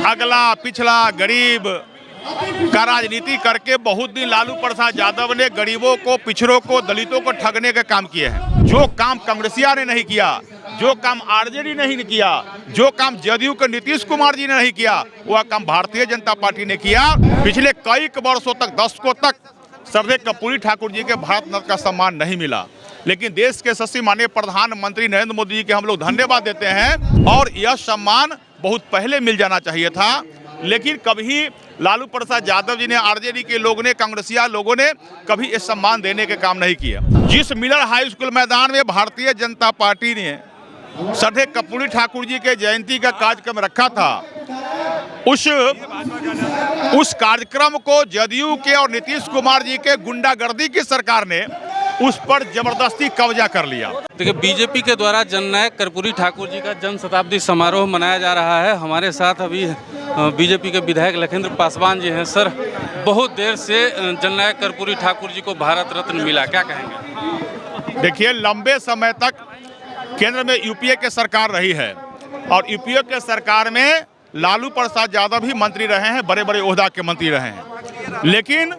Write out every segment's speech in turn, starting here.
अगला पिछला गरीब का राजनीति करके बहुत दिन लालू प्रसाद यादव ने गरीबों को, पिछड़ों को, दलितों को ठगने का काम किए हैं। जो काम कांग्रेसिया ने नहीं किया, जो काम आरजेडी ने नहीं किया, जो काम जदयू के नीतीश कुमार जी ने नहीं किया, वह काम भारतीय जनता पार्टी ने किया। पिछले कई वर्षों तक, दशकों तक श्रद्धेय कर्पूरी ठाकुर जी के भारत रत्न का सम्मान नहीं मिला, लेकिन देश के यशस्वी माननीय प्रधानमंत्री नरेंद्र मोदी जी के हम लोग धन्यवाद देते हैं। और यह सम्मान बहुत पहले मिल जाना चाहिए था, लेकिन कभी लालू प्रसाद यादव जी ने, आरजेडी के लोगों ने, कांग्रेसिया लोगों ने कभी इस सम्मान देने के काम नहीं किया। जिस मिलर हाई स्कूल मैदान में भारतीय जनता पार्टी ने श्रद्धेय कर्पूरी ठाकुर जी के जयंती का कार्यक्रम रखा था, उस कार्यक्रम को जदयू के और नीतीश कुमार जी के गुंडागर्दी की सरकार ने उस पर जबरदस्ती कब्जा कर लिया। देखिए, बीजेपी के द्वारा जननायक कर्पूरी ठाकुर जी का जन्म शताब्दी समारोह मनाया जा रहा है। हमारे साथ अभी बीजेपी के विधायक लखिंद्र पासवान जी हैं। सर, बहुत देर से जननायक कर्पूरी ठाकुर जी को भारत रत्न मिला, क्या कहेंगे? देखिए, लंबे समय तक केंद्र में यूपीए की सरकार रही है और यूपीए के सरकार में लालू प्रसाद यादव भी मंत्री रहे हैं, बड़े बड़े ओहदा के मंत्री रहे हैं। लेकिन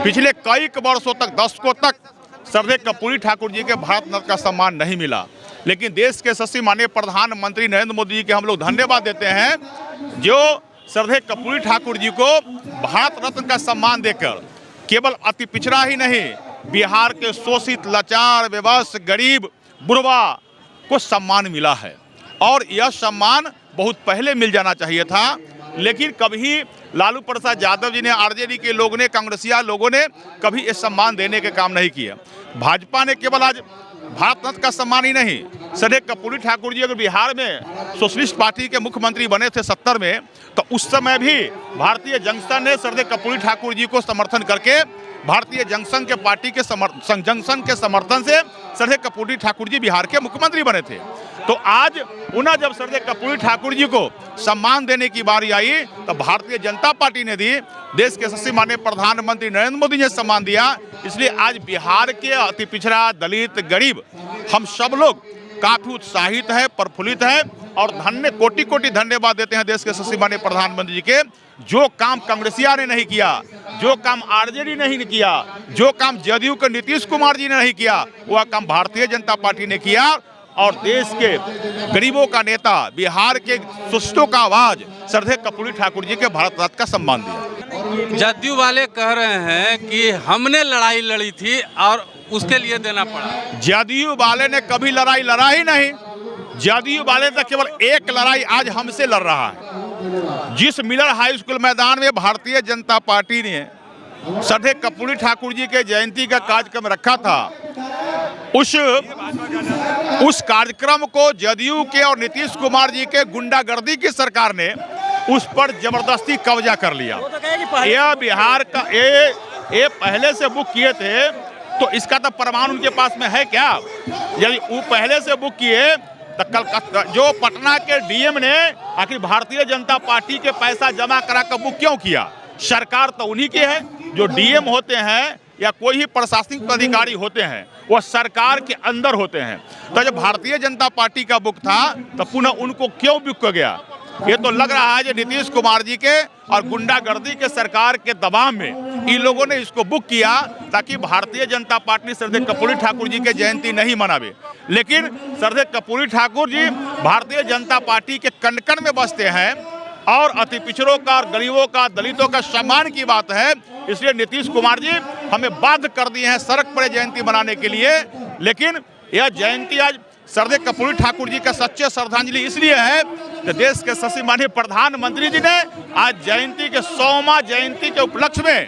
पिछले कई वर्षों तक, दशकों तक श्रद्धेय कर्पूरी ठाकुर जी के भारत रत्न का सम्मान नहीं मिला, लेकिन देश के यशस्वी माननीय प्रधानमंत्री नरेंद्र मोदी जी के हम लोग धन्यवाद देते हैं, जो श्रद्धेय कर्पूरी ठाकुर जी को भारत रत्न का सम्मान देकर केवल अति पिछड़ा ही नहीं, बिहार के शोषित, लाचार, बेबस, गरीब, बुढ़वा को सम्मान मिला है। और यह सम्मान बहुत पहले मिल जाना चाहिए था, लेकिन कभी लालू प्रसाद यादव जी ने, आरजेडी के लोगों ने, कांग्रेसिया लोगों ने कभी इस सम्मान देने के काम नहीं किया। भाजपा ने केवल आज भारत रत्न का सम्मान ही नहीं, श्रद्धेय कर्पूरी ठाकुर जी अगर बिहार में सोशलिस्ट पार्टी के मुख्यमंत्री बने थे 70 में, तो उस समय भी भारतीय जनसंघ ने श्रद्धेय कर्पूरी ठाकुर जी को समर्थन करके, भारतीय जनसंघ के पार्टी के जनसंघ के समर्थन से श्रद्धेय कर्पूरी ठाकुर जी बिहार के मुख्यमंत्री बने थे। तो आज उन्हें जब श्रद्धेय कर्पूरी ठाकुर जी को सम्मान देने की बारी आई, तो भारतीय जनता पार्टी ने दी, देश के यशस्वी माननीय प्रधानमंत्री नरेंद्र मोदी ने सम्मान दिया। इसलिए आज बिहार के अति पिछड़ा, दलित, गरीब, हम सब लोग काफी उत्साहित है, प्रफुल्लित है और कोटि कोटि धन्यवाद देते हैं देश के यशस्वी माननीय प्रधानमंत्री जी के। जो काम कांग्रेसिया ने नहीं किया, जो काम आरजेडी ने नहीं किया, जो काम जदयू के नीतीश कुमार जी ने नहीं किया, वह काम भारतीय जनता पार्टी ने किया और देश के गरीबों का नेता, बिहार के शोषितों का आवाज श्रद्धेय कर्पूरी ठाकुर जी के भारत रत्न का सम्मान दिया। जदयू वाले कह रहे हैं कि हमने लड़ाई लड़ी थी और उसके लिए देना पड़ा। जदयू वाले ने कभी लड़ाई लड़ा ही नहीं। जदयू वाले तो केवल एक लड़ाई आज हमसे लड़ रहा है। जिस मिलर हाई स्कूल मैदान में भारतीय जनता पार्टी ने श्रद्धेय कर्पूरी ठाकुर जी के जयंती का कार्यक्रम रखा था, उस कार्यक्रम को जदयू के और नीतीश कुमार जी के गुंडागर्दी की सरकार ने उस पर जबरदस्ती कब्जा कर लिया। यह बिहार का ये पहले से बुक किए थे, तो इसका तो प्रमाण उनके पास में है क्या? यदि वो पहले से बुक किए तो कलकत्ता जो पटना के डीएम ने आखिर भारतीय जनता पार्टी के पैसा जमा करा कर बुक क्यों किया? सरकार तो उन्हीं की है। जो डीएम होते हैं या कोई भी प्रशासनिक अधिकारी होते हैं, वह सरकार के अंदर होते हैं। तो जब भारतीय जनता पार्टी का बुक था तो पुनः उनको क्यों बुक किया गया? ये तो लग रहा है कि नीतीश कुमार जी के और गुंडागर्दी के सरकार के दबाव में इन लोगों ने इसको बुक किया ताकि भारतीय जनता पार्टी श्रद्धेय कर्पूरी ठाकुर जी के जयंती नहीं मनावे। लेकिन श्रद्धेय कर्पूरी ठाकुर जी भारतीय जनता पार्टी के कण-कण में बसते हैं और अति पिछड़ों का, गरीबों का, दलितों का सम्मान की बात है। इसलिए नीतीश कुमार जी हमें बाध्य कर दिए हैं सड़क पर जयंती मनाने के लिए। लेकिन यह जयंती आज श्रद्धेय कर्पूरी ठाकुर जी का सच्चे श्रद्धांजलि इसलिए है कि देश के यशस्वी माननीय प्रधानमंत्री जी ने आज जयंती के 100वां जयंती के उपलक्ष्य में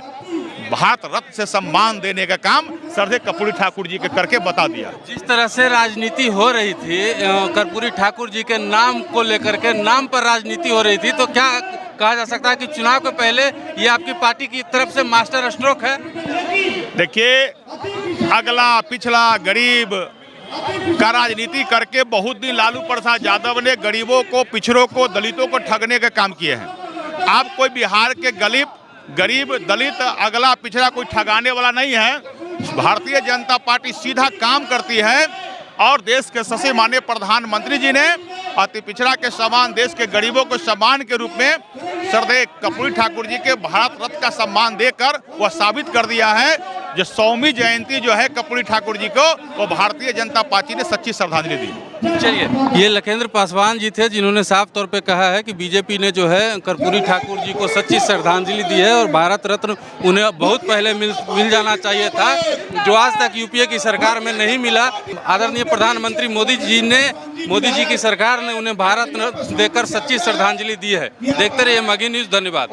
भारत रत्न से सम्मान देने का काम श्रद्धेय कर्पूरी ठाकुर जी के करके बता दिया। जिस तरह से राजनीति हो रही थी कर्पूरी ठाकुर जी के नाम को लेकर के, नाम पर राजनीति हो रही थी, तो क्या कहा जा सकता है कि चुनाव के पहले ये आपकी पार्टी की तरफ से मास्टर स्ट्रोक है? देखिए, अगला पिछला गरीब का राजनीति करके बहुत दिन लालू प्रसाद यादव ने गरीबों को, पिछड़ों को, दलितों को ठगने का काम किए हैं। आप कोई बिहार के गरीब, दलित, अगला पिछड़ा कोई ठगाने वाला नहीं है। भारतीय जनता पार्टी सीधा काम करती है और देश के सबसे माननीय प्रधानमंत्री जी ने अति पिछड़ा के समान देश के गरीबों को सम्मान के रूप में श्रद्धेय कर्पूरी ठाकुर जी के भारत रत्न का सम्मान देकर वह साबित कर दिया है जो 100वीं जयंती जो है कर्पूरी ठाकुर जी को वो भारतीय जनता पार्टी ने सच्ची श्रद्धांजलि दी। चलिए, ये लखेंद्र पासवान जी थे जिन्होंने साफ तौर पे कहा है कि बीजेपी ने जो है कर्पूरी ठाकुर जी को सच्ची श्रद्धांजलि दी है और भारत रत्न उन्हें बहुत पहले मिल जाना चाहिए था, जो आज तक यूपीए की सरकार में नहीं मिला। आदरणीय प्रधानमंत्री मोदी जी की सरकार ने उन्हें भारत रत्न देकर सच्ची श्रद्धांजलि दी है। देखते रहिए मगही न्यूज़। धन्यवाद।